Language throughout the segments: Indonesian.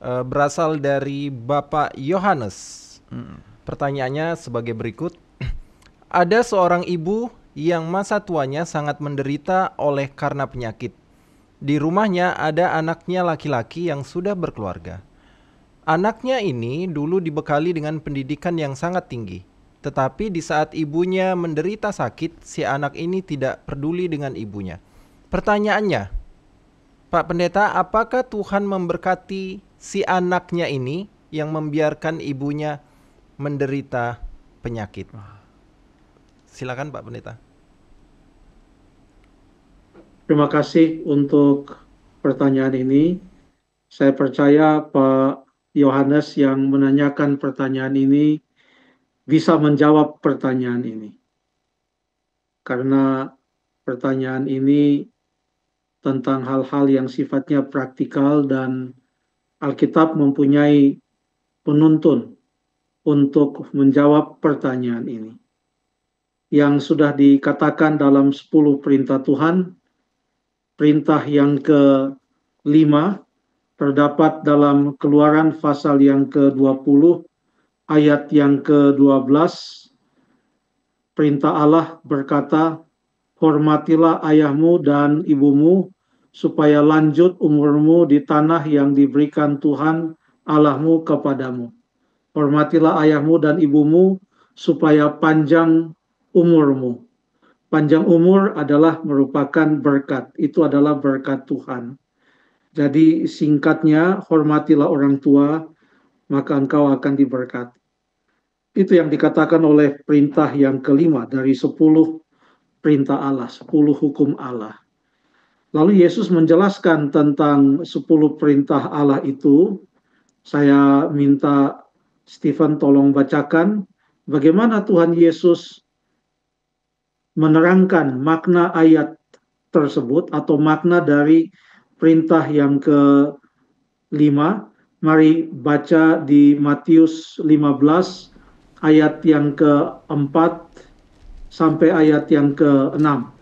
berasal dari Bapak Yohanes. Mm. Pertanyaannya sebagai berikut. Ada seorang ibu yang masa tuanya sangat menderita oleh karena penyakit. Di rumahnya ada anaknya laki-laki yang sudah berkeluarga. Anaknya ini dulu dibekali dengan pendidikan yang sangat tinggi. Tetapi di saat ibunya menderita sakit, si anak ini tidak peduli dengan ibunya. Pertanyaannya, Pak Pendeta, apakah Tuhan memberkati si anaknya ini yang membiarkan ibunya menderita penyakit? Silakan Pak Pendeta. Terima kasih untuk pertanyaan ini. Saya percaya Pak Yohanes yang menanyakan pertanyaan ini bisa menjawab pertanyaan ini. Karena pertanyaan ini tentang hal-hal yang sifatnya praktikal dan Alkitab mempunyai penuntun untuk menjawab pertanyaan ini. Yang sudah dikatakan dalam 10 perintah Tuhan, perintah yang ke-5 terdapat dalam Keluaran pasal yang ke-20 ayat yang ke-12. Perintah Allah berkata, hormatilah ayahmu dan ibumu supaya lanjut umurmu di tanah yang diberikan Tuhan Allahmu kepadamu. Hormatilah ayahmu dan ibumu supaya panjang umurmu. Panjang umur adalah merupakan berkat. Itu adalah berkat Tuhan. Jadi singkatnya, hormatilah orang tua, maka engkau akan diberkati. Itu yang dikatakan oleh perintah yang ke-5 dari 10 perintah Allah, 10 hukum Allah. Lalu Yesus menjelaskan tentang 10 perintah Allah itu. Saya minta Stephen tolong bacakan bagaimana Tuhan Yesus menerangkan makna ayat tersebut atau makna dari perintah yang ke-5. Mari baca di Matius 15 ayat yang ke-4 sampai ayat yang ke-6.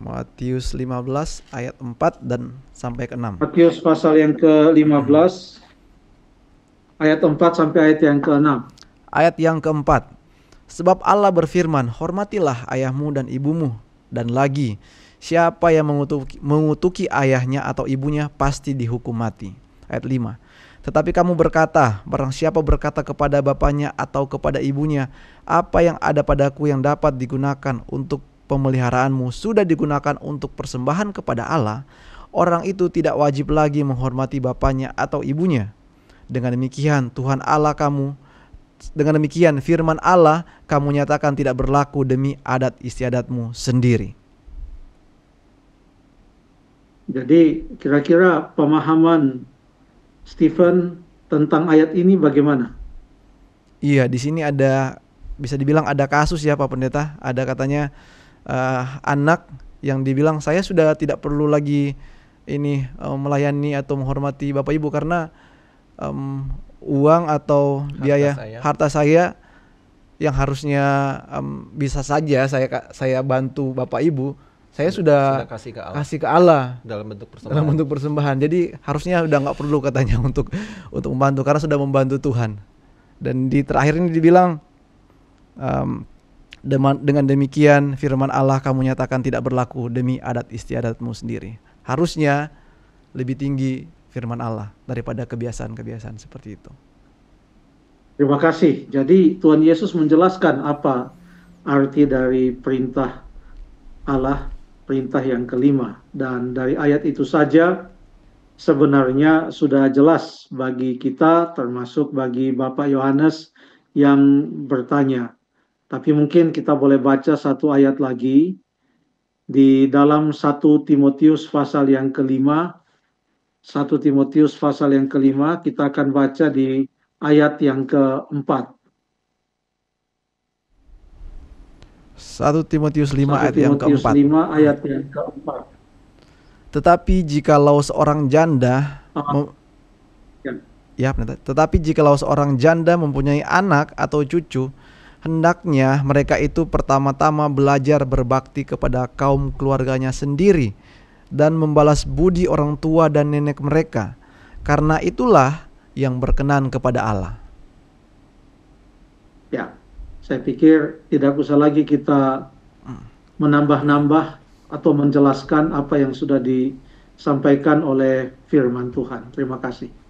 Matius 15 ayat 4 dan sampai ke-6. Matius pasal yang ke-15 ayat 4 sampai ayat yang ke-6. Ayat yang keempat. Sebab Allah berfirman, hormatilah ayahmu dan ibumu. Dan lagi, siapa yang mengutuki ayahnya atau ibunya pasti dihukum mati. Ayat 5. Tetapi kamu berkata, barang siapa berkata kepada bapaknya atau kepada ibunya, apa yang ada padaku yang dapat digunakan untuk pemeliharaanmu sudah digunakan untuk persembahan kepada Allah, orang itu tidak wajib lagi menghormati bapaknya atau ibunya. Dengan demikian firman Allah kamu nyatakan tidak berlaku demi adat istiadatmu sendiri. Jadi kira-kira pemahaman Stephen tentang ayat ini bagaimana? Iya, di sini ada, bisa dibilang ada kasus ya Pak Pendeta. Ada katanya anak yang dibilang saya sudah tidak perlu lagi melayani atau menghormati bapak ibu karena uang atau harta saya yang harusnya bisa saja saya bantu bapak ibu, saya sudah kasih ke Allah dalam bentuk persembahan. Jadi harusnya udah nggak perlu katanya untuk membantu karena sudah membantu Tuhan. Dan di terakhir ini dibilang dengan demikian firman Allah kamu nyatakan tidak berlaku demi adat istiadatmu sendiri. Harusnya lebih tinggi firman Allah daripada kebiasaan-kebiasaan seperti itu. Terima kasih. Jadi Tuhan Yesus menjelaskan apa arti dari perintah Allah, perintah yang ke-5. Dan dari ayat itu saja sebenarnya sudah jelas bagi kita, termasuk bagi Bapak Yohanes yang bertanya. Tapi mungkin kita boleh baca satu ayat lagi di dalam 1 Timotius pasal yang ke-5. 1 Timotius pasal yang ke-5 kita akan baca di ayat yang ke-4. 1 Timotius 5 ayat yang ke-4. 5 ayat yang ke-4. Tetapi jikalau seorang janda Tetapi jikalau seorang janda mempunyai anak atau cucu, hendaknya mereka itu pertama-tama belajar berbakti kepada kaum keluarganya sendiri dan membalas budi orang tua dan nenek mereka, Karena itulah yang berkenan kepada Allah. Ya, saya pikir tidak usah lagi kita menambah-nambah atau menjelaskan apa yang sudah disampaikan oleh firman Tuhan. Terima kasih.